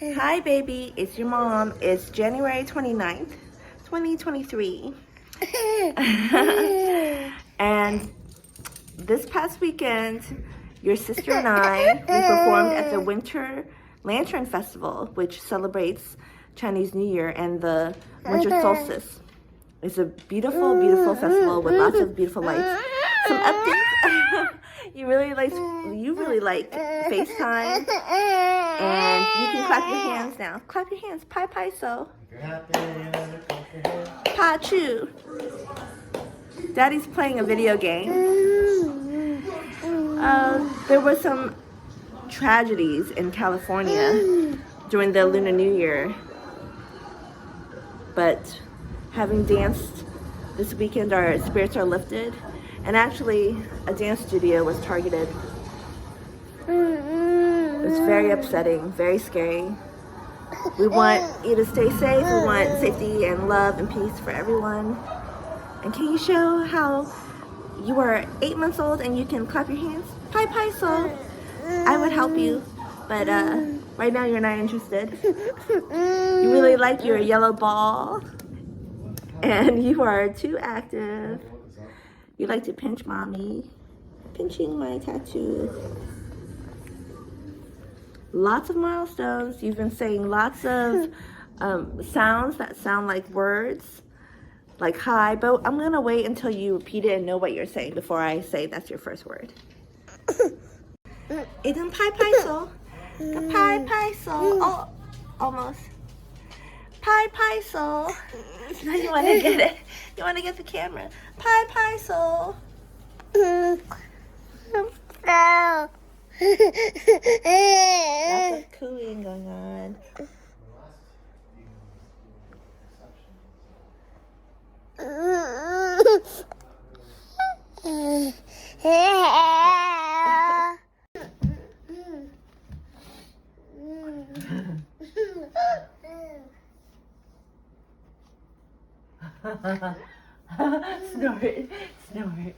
Hi, baby. It's your mom. It's January 29th, 2023. And this past weekend, your sister and I, we performed at the Winter Lantern Festival, which celebrates Chinese New Year and the winter solstice. It's a beautiful, beautiful festival with lots of beautiful lights. Some updates. You really like FaceTime, and you can clap your hands now. Clap your hands. Pai pai so. Pa chu. Daddy's playing a video game. There were some tragedies in California during the Lunar New Year, but having danced this weekend, our spirits are lifted. And actually, a dance studio was targeted. It was very upsetting, very scary. We want you to stay safe. We want safety and love and peace for everyone. And can you show how you are 8 months old and you can clap your hands? Pai pai so. I would help you, but right now you're not interested. You really like your yellow ball, and you are too active. You like to pinch mommy. Pinching my tattoo. Lots of milestones. You've been saying lots of sounds that sound like words, like hi, but I'm gonna wait until you repeat it and know what you're saying before I say that's your first word. It's pai pai so. The pai pai so. Oh, almost. Pai pai so. Now you want to get it. You want to get the camera. Pai pai so. Lots of cooing going on. Snort, snort.